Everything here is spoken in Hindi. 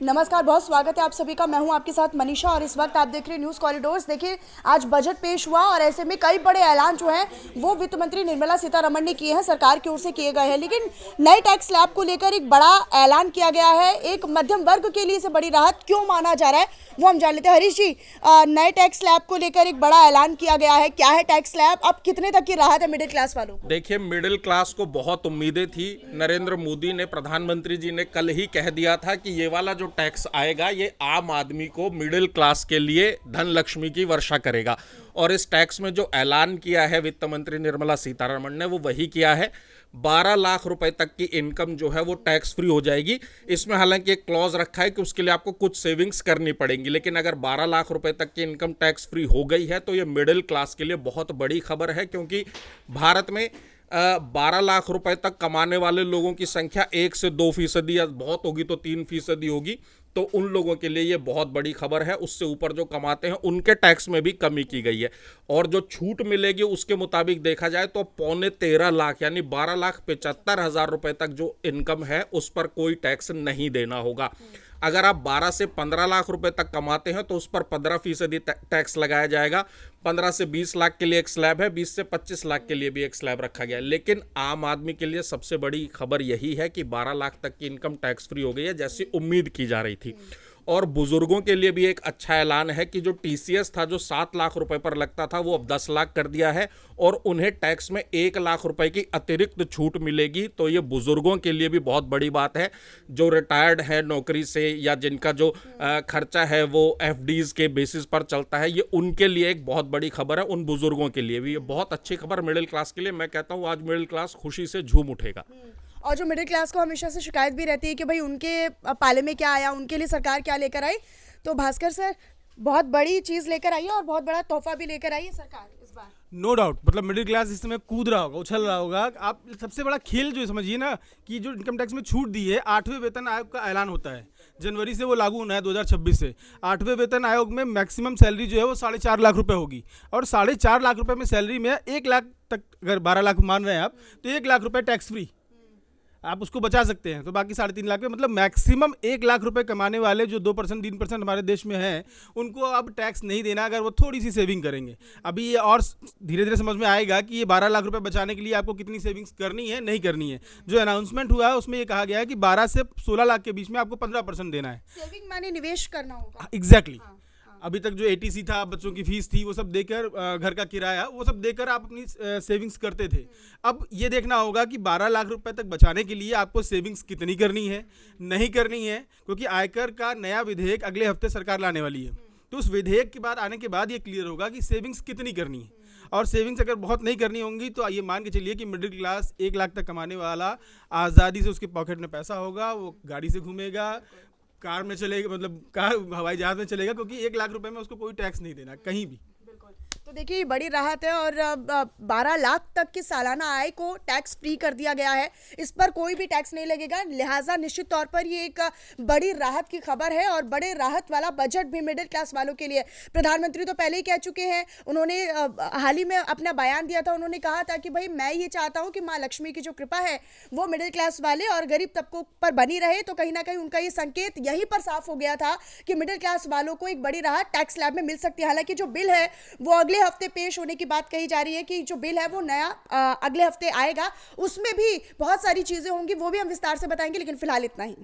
नमस्कार, बहुत स्वागत है आप सभी का। मैं हूं आपके साथ मनीषा और इस वक्त आप देख रहे हैं न्यूज़ कॉरिडोर्स। देखिए, आज बजट पेश हुआ और ऐसे में कई बड़े ऐलान जो हैं वो वित्त मंत्री निर्मला सीतारमण ने किए हैं, सरकार की ओर से किए गए हैं। लेकिन नए टैक्स स्लैब को लेकर एक बड़ा ऐलान किया गया है। एक मध्यम वर्ग के लिए इसे बड़ी राहत क्यों माना जा रहा है वो हम जान लेते हैं। हरीश जी, नए टैक्स स्लैब को लेकर एक बड़ा ऐलान किया गया है, क्या है टैक्स स्लैब, अब कितने तक की राहत है मिडिल क्लास वालों को? देखिए, मिडिल क्लास को बहुत उम्मीदें थी। नरेंद्र मोदी ने, प्रधानमंत्री जी ने कल ही कह दिया था कि ये वाला जो टैक्स आएगा ये आम आदमी को, मिडिल क्लास के लिए धन लक्ष्मी की वर्षा करेगा। और इस टैक्स में जो ऐलान किया है वित्त मंत्री निर्मला सीतारमण ने, वो वही किया है। 12 लाख रुपए तक की इनकम जो है वो टैक्स फ्री हो जाएगी। इसमें हालांकि एक क्लॉज रखा है कि उसके लिए आपको कुछ सेविंग्स करनी पड़ेंगी, लेकिन अगर 12 लाख रुपए तक की इनकम टैक्स फ्री हो गई है तो ये मिडिल क्लास के लिए बहुत बड़ी खबर है, क्योंकि भारत में 12 लाख रुपए तक कमाने वाले लोगों की संख्या 1 से 2% या बहुत होगी तो 3% होगी। तो उन लोगों के लिए ये बहुत बड़ी खबर है। उससे ऊपर जो कमाते हैं उनके टैक्स में भी कमी की गई है। और जो छूट मिलेगी उसके मुताबिक देखा जाए तो 13.25 लाख यानी 12,75,000 रुपए तक जो इनकम है उस पर कोई टैक्स नहीं देना होगा। अगर आप 12 से 15 लाख रुपए तक कमाते हैं तो उस पर 15% टैक्स लगाया जाएगा। 15 से 20 लाख के लिए एक स्लैब है, 20 से 25 लाख के लिए भी एक स्लैब रखा गया है। लेकिन आम आदमी के लिए सबसे बड़ी खबर यही है कि 12 लाख तक की इनकम टैक्स फ्री हो गई है, जैसी उम्मीद की जा रही थी। और बुजुर्गों के लिए भी एक अच्छा ऐलान है कि जो टीसीएस था, जो 7 लाख रुपए पर लगता था, वो अब 10 लाख कर दिया है और उन्हें टैक्स में 1 लाख रुपए की अतिरिक्त छूट मिलेगी। तो ये बुजुर्गों के लिए भी बहुत बड़ी बात है, जो रिटायर्ड है नौकरी से या जिनका जो खर्चा है वो एफडीज के बेसिस पर चलता है, ये उनके लिए एक बहुत बड़ी खबर है। उन बुजुर्गों के लिए भी ये बहुत अच्छी खबर, मिडिल क्लास के लिए। मैं कहता हूँ आज मिडिल क्लास खुशी से झूम उठेगा। और जो मिडिल क्लास को हमेशा से शिकायत भी रहती है कि भाई उनके पाले में क्या आया, उनके लिए सरकार क्या लेकर आई, तो भास्कर सर बहुत बड़ी चीज़ लेकर आई है और बहुत बड़ा तोहफा भी लेकर आई है सरकार इस बार। नो डाउट, मतलब मिडिल क्लास इस समय कूद रहा होगा, उछल रहा होगा। आप सबसे बड़ा खेल जो समझिए ना कि जो इनकम टैक्स में छूट दी है, 8वें वेतन आयोग का ऐलान होता है, जनवरी से वो लागू होना है 2026 से। 8वें वेतन आयोग में मैक्सिमम सैलरी जो है वो 4.5 लाख रुपए होगी। और 4.5 लाख रुपए में सैलरी में 1 लाख तक, अगर 12 लाख मान रहे हैं आप, तो 1 लाख रुपए टैक्स फ्री आप उसको बचा सकते हैं। तो बाकी 3.5 लाख पे, मतलब मैक्सिमम 1 लाख रुपए कमाने वाले जो 2% 3% हमारे देश में हैं, उनको अब टैक्स नहीं देना अगर वो थोड़ी सी सेविंग करेंगे। अभी ये और धीरे धीरे समझ में आएगा कि ये 12 लाख रुपए बचाने के लिए आपको कितनी सेविंग्स करनी है, नहीं करनी है। जो अनाउंसमेंट हुआ है उसमें ये कहा गया है कि 12 से 16 लाख के बीच में आपको 15% देना है। सेविंग माने निवेश करना होगा। एग्जैक्टली। अभी तक जो एटीसी था, बच्चों की फीस थी, वो सब देकर, घर का किराया, वो सब देकर आप अपनी सेविंग्स करते थे। अब ये देखना होगा कि 12 लाख रुपए तक बचाने के लिए आपको सेविंग्स कितनी करनी है, नहीं करनी है, क्योंकि आयकर का नया विधेयक अगले हफ्ते सरकार लाने वाली है। तो उस विधेयक के बाद आने के बाद ये क्लियर होगा कि सेविंग्स कितनी करनी है। और सेविंग्स अगर बहुत नहीं करनी होंगी तो ये मान के चलिए कि मिडिल क्लास 1 लाख तक कमाने वाला आज़ादी से उसके पॉकेट में पैसा होगा, वो गाड़ी से घूमेगा, कार में चलेगा, मतलब कार हवाई जहाज में चलेगा, क्योंकि 1 लाख रुपए में उसको कोई टैक्स नहीं देना कहीं भी। तो देखिए, बड़ी राहत है और 12 लाख तक की सालाना आय को टैक्स फ्री कर दिया गया है। इस पर कोई भी टैक्स नहीं लगेगा, लिहाजा निश्चित तौर पर ये एक बड़ी राहत की खबर है और बड़े राहत वाला बजट भी मिडिल क्लास वालों के लिए। प्रधानमंत्री तो पहले ही कह चुके हैं, उन्होंने हाल ही में अपना बयान दिया था, उन्होंने कहा था कि भाई मैं ये चाहता हूँ कि माँ लक्ष्मी की जो कृपा है वो मिडिल क्लास वाले और गरीब तबकों पर बनी रहे। तो कहीं ना कहीं उनका ये संकेत यहीं पर साफ हो गया था कि मिडिल क्लास वालों को एक बड़ी राहत टैक्स स्लैब में मिल सकती है। हालांकि जो बिल है वो अगले हफ्ते पेश होने की बात कही जा रही है कि जो बिल है वो नया अगले हफ्ते आएगा, उसमें भी बहुत सारी चीजें होंगी, वो भी हम विस्तार से बताएंगे, लेकिन फिलहाल इतना ही।